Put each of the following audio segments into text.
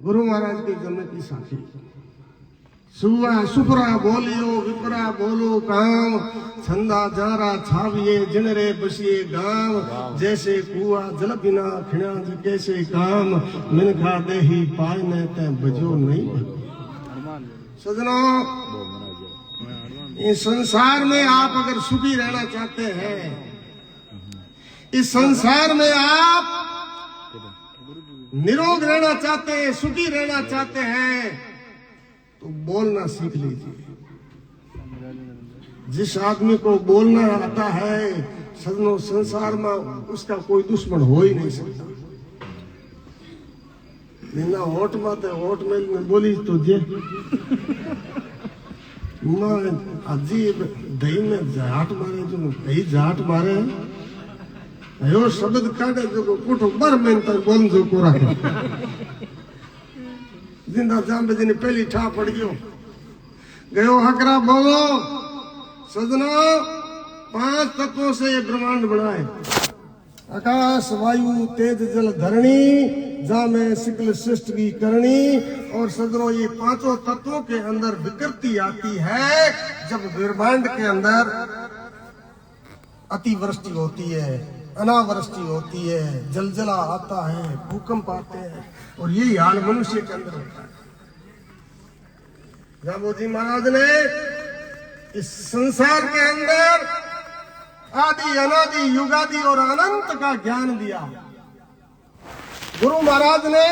गुरु महाराज के जन्म की साखी। सुपरा बोलियो विपरा बोलो काम, छंदा जारा छाविए जिनरे बसिए गांव। जैसे कुआ जल बिना खिणा कैसे काम, मिनखा दे ही पाए न ते बजो नहीं। सजनों, इस संसार में आप अगर सुखी रहना चाहते हैं, इस संसार में आप निरोग रहना चाहते हैं, सुखी रहना चाहते हैं, तो बोलना सीख लीजिए। जिस आदमी को बोलना आता है, सजनों, संसार में उसका कोई दुश्मन हो ही नहीं सकता। ना होठ माते होठ में बोली तो जे अजीब दही में झाट मारे, जो दही झाट मारे यो शब्द काढे जो कुठो बर में तक बोल जो को रखे। जिंदा जाम जी ने पहली ठा पड़ गयो हकरा बोलो। सजना, 5 तत्वों से ये ब्रह्मांड बना है। आकाश वायु तेज जल धरणी, जा में सिकल सृष्टि की करनी। और सजनों, ये 5 तत्वों के अंदर विकृति आती है जब ब्रह्मांड के अंदर अतिवृष्टि होती है, अनावृष्टि होती है, जलजला आता है, भूकंप आते हैं, और यही हाल मनुष्य के अंदर होता है। जाबोजी महाराज ने इस संसार के अंदर आदि अनादि युगादि और अनंत का ज्ञान दिया। गुरु महाराज ने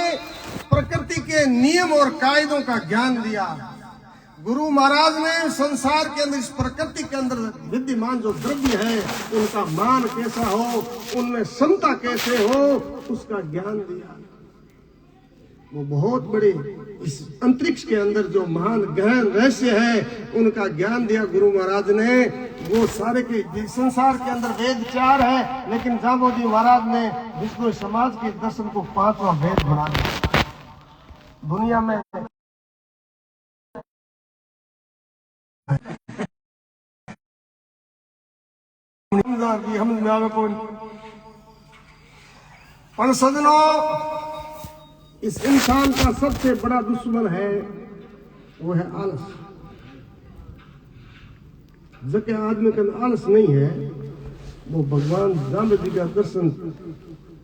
प्रकृति के नियम और कायदों का ज्ञान दिया। गुरु महाराज ने संसार के अंदर, इस प्रकृति के अंदर विद्यमान जो द्रव्य है, उनका मान कैसा हो, उनमें समता कैसे हो, उसका ज्ञान दिया। वो बहुत बड़े इस अंतरिक्ष के अंदर जो महान गहन रहस्य है, उनका ज्ञान दिया गुरु महाराज ने। वो सारे के संसार के अंदर वेद 4 है, लेकिन जांबोजी महाराज ने विष्णु समाज के दर्शन को 5वां वेद बना दिया। दुनिया में पर सजनों, इस इंसान का सबसे बड़ा दुश्मन है, वो है आलस। जबकि आदमी के अंदर आलस नहीं है, वो भगवान जाम्बो जी का दर्शन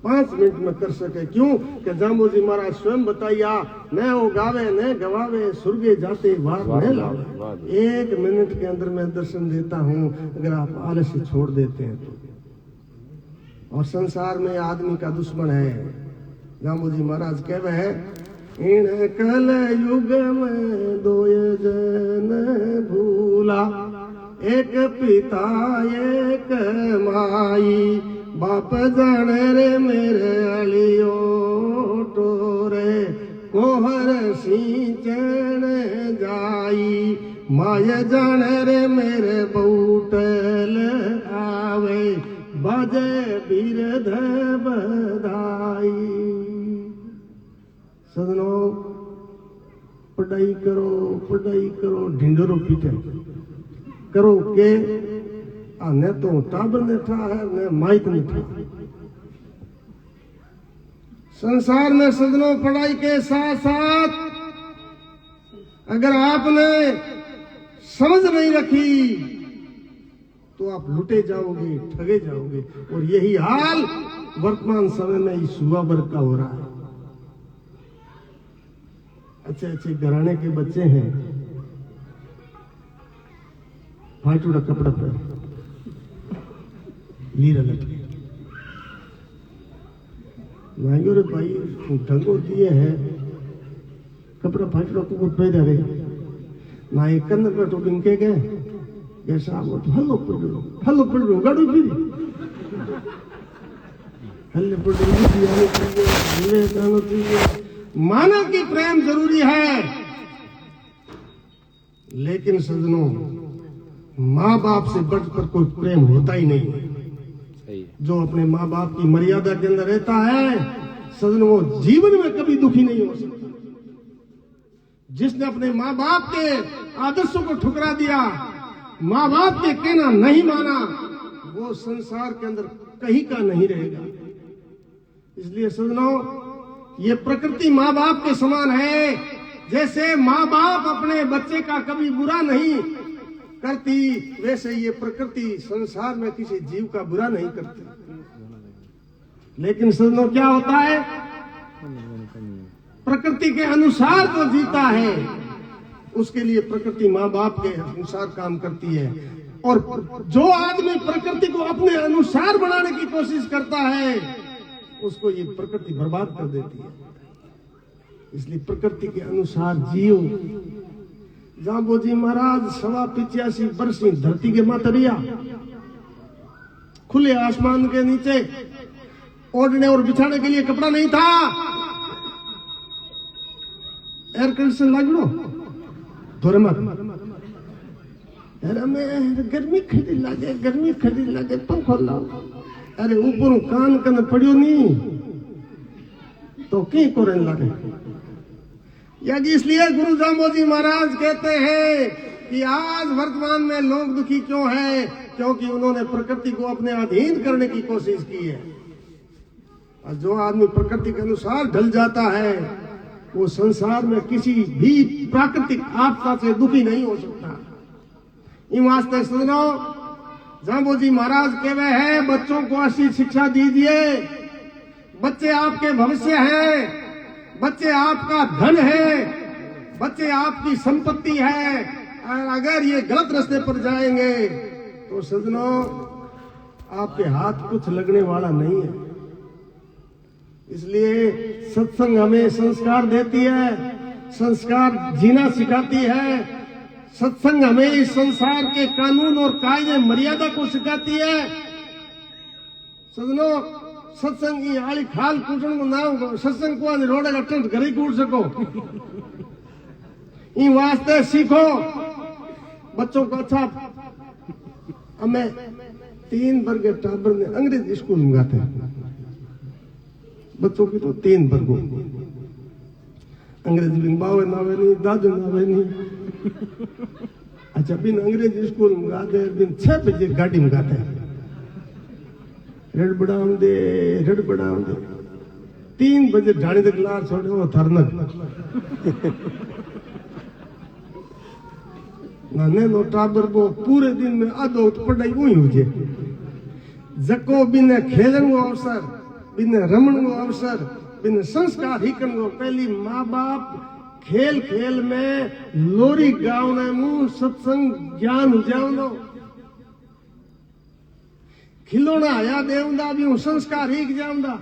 5 मिनट में कर सके। क्यों कि जाम्बो जी महाराज स्वयं बताइया, न वो गावे न गवावे, स्वर्गे जाते वार न लावे। 1 मिनट के अंदर मैं दर्शन देता हूँ, अगर आप आलस छोड़ देते हैं तो। और संसार में आदमी का दुश्मन है। जाम्बो जी महाराज कहवे है, इन कल युग में 2 जन भूला, एक पिता एक माई, बाप जाने रे मेरे अलियो टोरे, कोहर सींचण जाई, माय जान रे मेरे बूटल आवे, बाजे बिरध बधाई। सजनों, पढ़ाई करो, ढिंडोरो पीटे करो के ने तो टाबर ने ठा है, ने माइत ने ठा। संसार में सजनों, पढ़ाई के साथ साथ अगर आपने समझ नहीं रखी तो आप लुटे जाओगे, ठगे जाओगे। और यही हाल वर्तमान समय में इस युवा वर्ग का हो रहा है। अच्छे अच्छे घराने के बच्चे हैं, फाटूड़ा कपड़ा पहन, लीरा लटके, महंगे रे भाई ढंगो दिए हैं, कपड़ा फाटूड़ा को पहन रहे ना, एक कंधे पर टोपिंग के गए साहब, वो तो हल्लो पड़ लो गाड़ू फिर हल्ले पड़ चाहिए। मानव की प्रेम जरूरी है, लेकिन सजनों, माँ बाप से बढ़कर कोई प्रेम होता ही नहीं। जो अपने माँ बाप की मर्यादा के अंदर रहता है सजनों, वो जीवन में कभी दुखी नहीं हो सकता। जिसने अपने माँ बाप के आदर्शों को ठुकरा दिया, माँ बाप के कहना नहीं माना, वो संसार के अंदर कहीं का नहीं रहेगा। इसलिए सजनों, ये प्रकृति माँ बाप के समान है। जैसे माँ बाप अपने बच्चे का कभी बुरा नहीं करती, वैसे ये प्रकृति संसार में किसी जीव का बुरा नहीं करती। लेकिन सजनों, क्या होता है, प्रकृति के अनुसार जो जीता है उसके लिए प्रकृति माँ बाप के अनुसार काम करती है। और जो आदमी प्रकृति को अपने अनुसार बनाने की कोशिश करता है उसको ये प्रकृति बर्बाद कर देती है। इसलिए प्रकृति के अनुसार जियो। जांबो जी महाराज 85 वर्ष की धरती के मातरिया, खुले आसमान के नीचे, ओढ़ने और बिछाने के लिए कपड़ा नहीं था, एयर कंडीशन लागलो थोड़े मत, अरे मैं गर्मी खड़ी लागे पंखो लाओ, अरे ऊपर कान कन पड़ियो नहीं तो कहीं कोरन लागे। यानी इसलिए गुरु जांबोजी महाराज कहते हैं कि आज वर्तमान में लोग दुखी क्यों हैं, क्योंकि उन्होंने प्रकृति को अपने अधीन करने की कोशिश की है। और जो आदमी प्रकृति के अनुसार ढल जाता है वो संसार में किसी भी प्राकृतिक आपदा से दुखी नहीं हो सकता। इन वास्ते सुनो, जांबोजी महाराज कहवे हैं, बच्चों को अच्छी शिक्षा दीजिए। बच्चे आपके भविष्य हैं, बच्चे आपका धन है, बच्चे आपकी संपत्ति है। और अगर ये गलत रास्ते पर जाएंगे तो सजनों, आपके हाथ कुछ लगने वाला नहीं है। इसलिए सत्संग हमें संस्कार देती है, संस्कार जीना सिखाती है। सत्संग हमें इस संसार के कानून और कायदे मर्यादा को सिखाती है। सजनों, सत्संग की आली खाल कूटन को ना, सत्संग को रोडे लट्टन घर ही कूट सको। इन वास्ते सीखो बच्चों को अच्छा। हमें 3 वर्ग के टाबर ने अंग्रेजी स्कूल में गाते हैं, बच्चों की तो 3 वर्गों, अंग्रेजी बिन बावे नावे नहीं, दादू नावे नहीं। अच्छा, बिन अंग्रेजी स्कूल में गाते, बिन 6 बजे गाड़ी में गाते हैं, रेड बढ़ाऊं दे 3 बजे ढाणी तक लार छोड़े वो थरनक नाने नो टाबर को पूरे दिन में आधो पढ़ाई हुई हुजे। जको बिन खेलन को अवसर, बिन रमन को अवसर, बिन संस्कार हिकन को। पहली माँ बाप खेल खेल में लोरी गावने मुंह सत्संग ज्ञान उजावनो, खिलौना आया देवंदा भी संस्कार हिक जावंदा।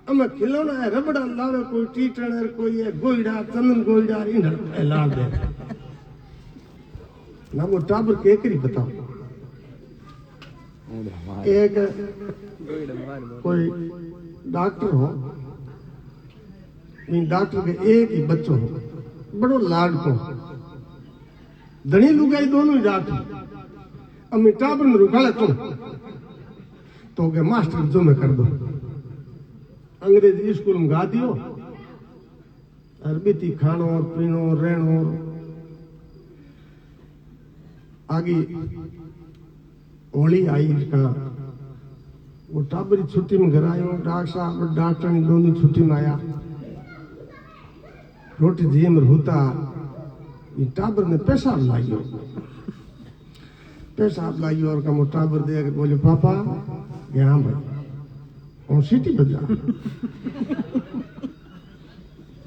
अमे खिलौना है रबड़ा लावे, कोई टीटण, कोई है गोईडा, चंदन गोईडा इन लाल दे ना। वो टाबर के करी बताओ। एक कोई डॉक्टर हो, डॉक्टर के एक ही बच्चो हो, बड़ो लाडको, धनी लुगाई दोनों ही डॉक्टर। अम्मी टाबर में रुकाले तो के मास्टर जो में कर दो, अंग्रेजी स्कूल में गा दियो, अरबी थी खानो और पीनो और रहनो। आगे होली आई का वो टाबरी छुट्टी में घर आयो, डॉक्टर साहब डॉक्टर ने दोनों छुट्टी में आया, रोटी जी में होता टाबर ने पेशाब लाइयो, पेशाब लाइयो और कम टाबर दे के बोले पापा यहाँ भाई और सीटी बजा।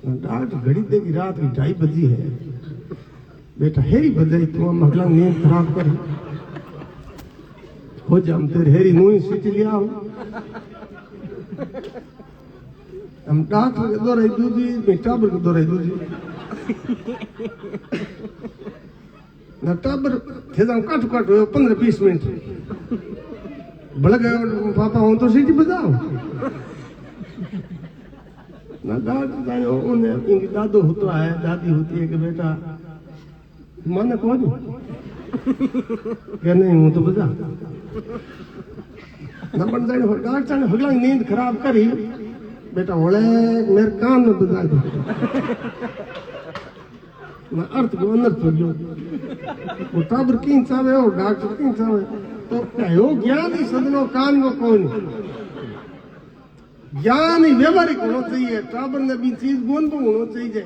डॉक्टर घड़ी देगी रात की 2:30 बजी है, बेटा हेरी बजाई तुम अगला नींद खराब कर हो जाम तेरे हेरी नूई सीटी लिया हो। हम डॉक्टर के दो रही दूधी, टाबर के दो रही दूधी ना टाबर थे काट काट हो 15-20 मिनट भले गए पापा हूं तो सीटी बजाओ ना। डॉक्टर जायो उन्हें इनकी दादो होता है, दादी होती है कि बेटा माने कौन क्या नहीं हूं तो बजा ना बन जाए। डॉक्टर ने हगला नींद खराब करी, बेटा बोले मेरे कान में बजा दो, मैं अर्थ को अंदर तो गयो। वो टाबर की चावे और डॉक्टर की चावे तो कहो ज्ञान ही सदनो कान को कौन, ज्ञान ही व्यवहारिक होना चाहिए। टाबर ने भी चीज बोल को होना चाहिए।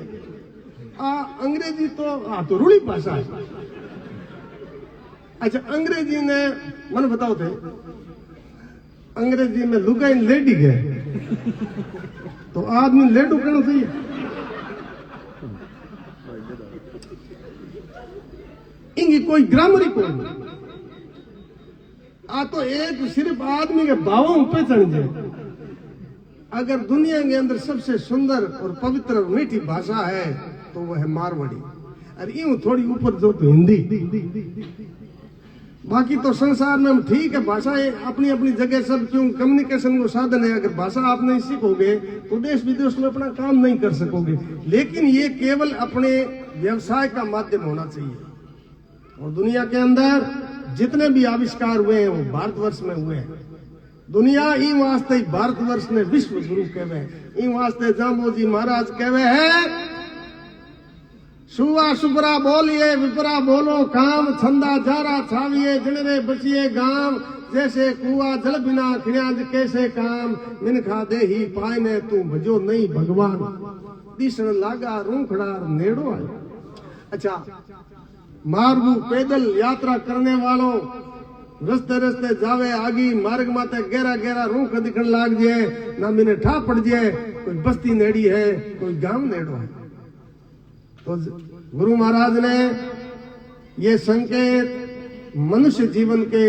अंग्रेजी तो तो रूढ़ी भाषा है। अच्छा अंग्रेजी ने मन बताओ थे, अंग्रेजी में लुगाई लेडी है तो आदमी लेडू कहना चाहिए। इनकी कोई ग्रामर ही कोई नहीं। तो एक सिर्फ आदमी के भावों पे चढ़ जाए। अगर दुनिया के अंदर सबसे सुंदर और पवित्र और मीठी भाषा है तो वह है मारवाड़ी, और यूं थोड़ी ऊपर जो तो हिंदी। बाकी तो संसार में हम ठीक है, भाषाएं अपनी अपनी जगह सब क्यों कम्युनिकेशन को साधन है। अगर भाषा आप नहीं सीखोगे तो देश विदेश में अपना काम नहीं कर सकोगे, लेकिन ये केवल अपने व्यवसाय का माध्यम होना चाहिए। और दुनिया के अंदर जितने भी आविष्कार हुए हैं वो भारतवर्ष में हुए हैं। दुनिया ई वास्ते भारतवर्ष ने विश्व गुरु कहवे, ई वास्ते जाम्बोजी महाराज कहवे है, सुवा सुपरा बोलिए विपरा बोलो काम, छंदा जारा छाविए जिनरे बचिए गांव, जैसे कुआ जल बिना खिड़ाज कैसे काम, मिनखा दे ही पाए ने तू भजो नहीं भगवान, दिशन लागा रूखड़ा नेड़ो आयो। अच्छा मार्गू पैदल यात्रा करने वालों रस्ते रस्ते जावे आगी मार्ग माते गहरा गहरा रूख दिखन लाग जाए, ना मिने ठा पड़ जाए कोई बस्ती नेड़ी है कोई गांव नेड़ो है। तो गुरु महाराज ने ये संकेत मनुष्य जीवन के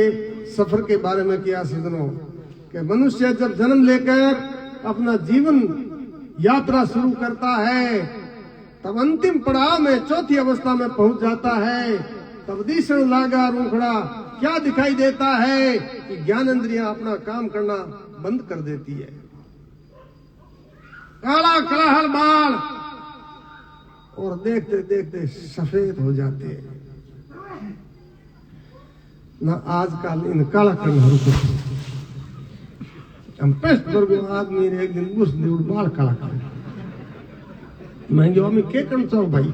सफर के बारे में किया सज्जनों, कि मनुष्य जब जन्म लेकर अपना जीवन यात्रा शुरू करता है तब अंतिम पड़ाव में चौथी अवस्था में पहुंच जाता है, तब दिशन लागा रूखड़ा क्या दिखाई देता है कि ज्ञानेंद्रियां अपना काम करना बंद कर देती है। काला कलाहल बाल और देखते देखते सफेद हो जाते हैं। ना आजकल इन काला करना रुको, हम पेस्ट वर्ग आदमी एक दिन घुस दे बाल काला कर महंगे में के करना चाहो भाई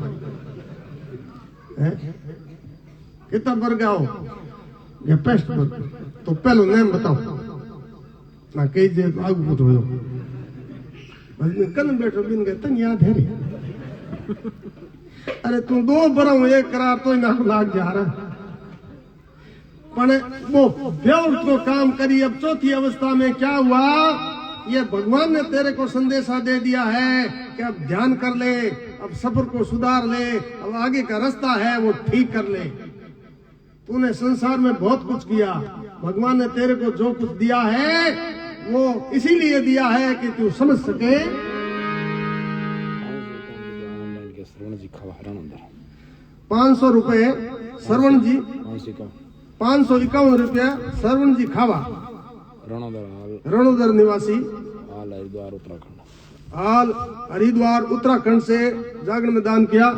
कितना वर्ग आओ या पेस्ट वर्ग तो पहलो नेम बताओ ना कई जे आगू कुछ हो कल बैठो बिन गए तन याद है रे। अरे तू 2 बरस एक करार तो ना लाग जा रहा पण वो व्यर्थ को काम करी। अब चौथी अवस्था में क्या हुआ, ये भगवान ने तेरे को संदेशा दे दिया है कि अब ध्यान कर ले, अब सफर को सुधार ले, अब आगे का रास्ता है वो ठीक कर ले। तूने संसार में बहुत कुछ किया, भगवान ने तेरे को जो कुछ दिया है वो इसीलिए दिया है कि तू समझ सके। 500 रुपए श्रवण जी, 551 रुपया श्रवण जी खावा, रणोदर निवासी, हरिद्वार उत्तराखंड। हाल हरिद्वार उत्तराखंड से जागरण में दान किया।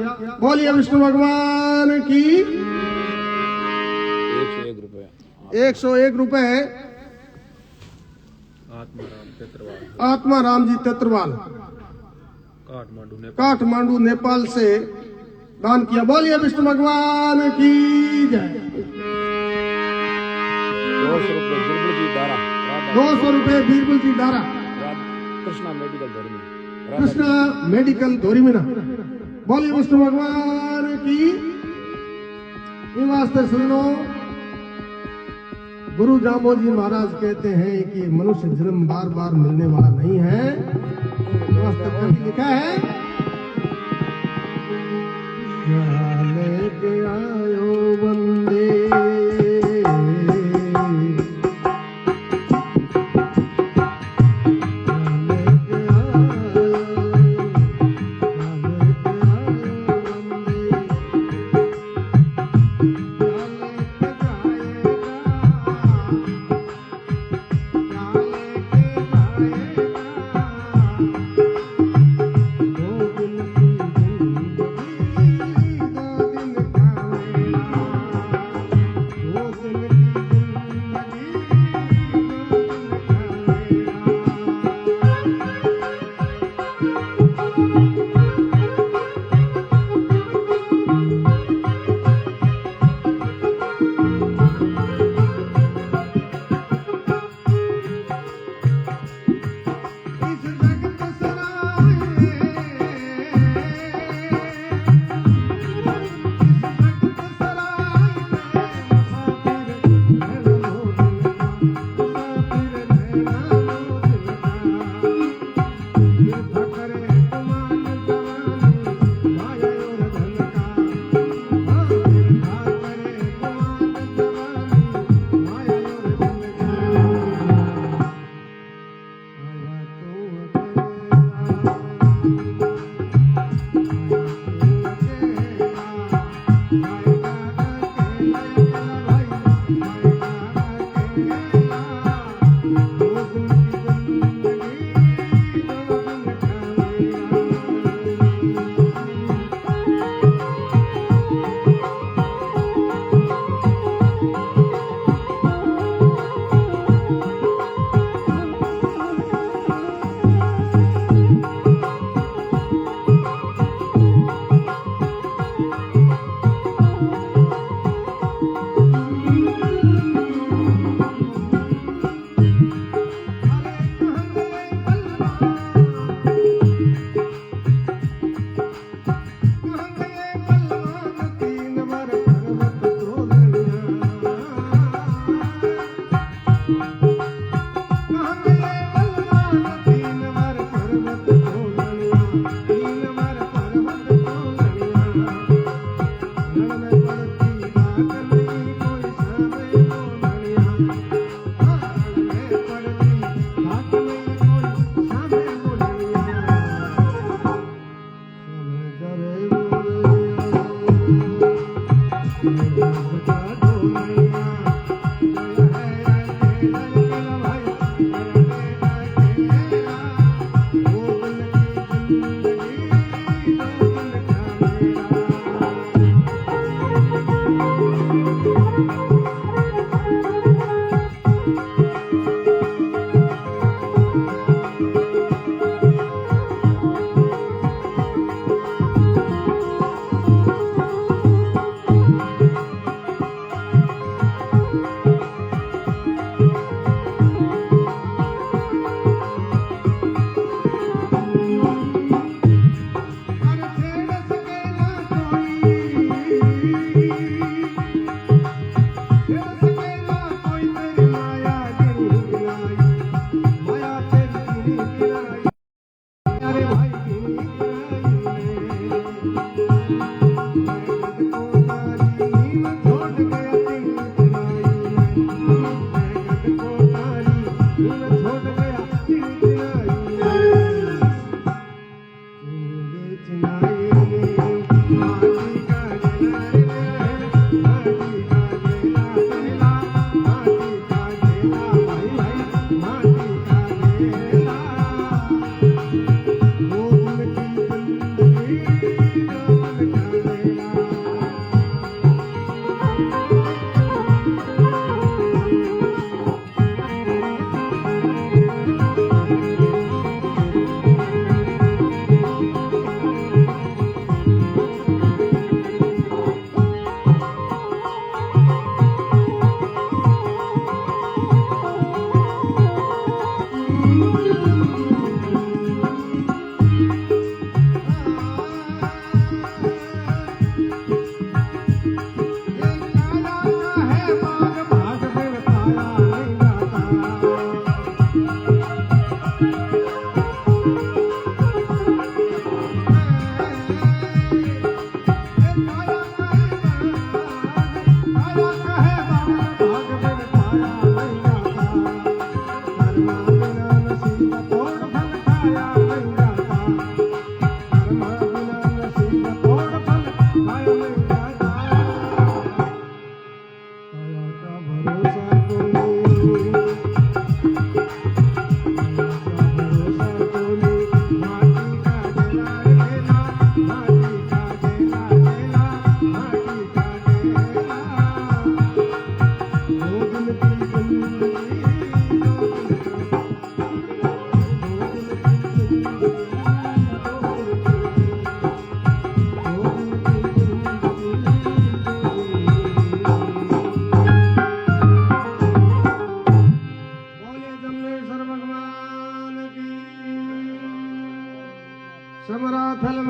बोलिए विष्णु भगवान की। 101 रुपए आत्मा राम जी तेत्रवाल काठमांडू नेपाल से दान किया। बोलिए विष्णु भगवान की जय। 200 रुपए बीरबल जी दारा कृष्णा मेडिकल धोरीमिना। बोलिए विष्णु भगवान की। वास्ते सुनो, गुरु जामो जी महाराज कहते हैं कि मनुष्य जन्म बार बार मिलने वाला नहीं है। वास्तव लिखा है, लेके आयो बंदे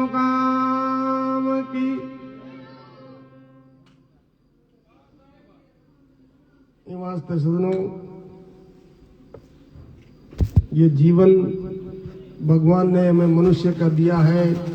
मुकाम की। ये वास्ते सदनों, ये जीवन भगवान ने हमें मनुष्य का दिया है।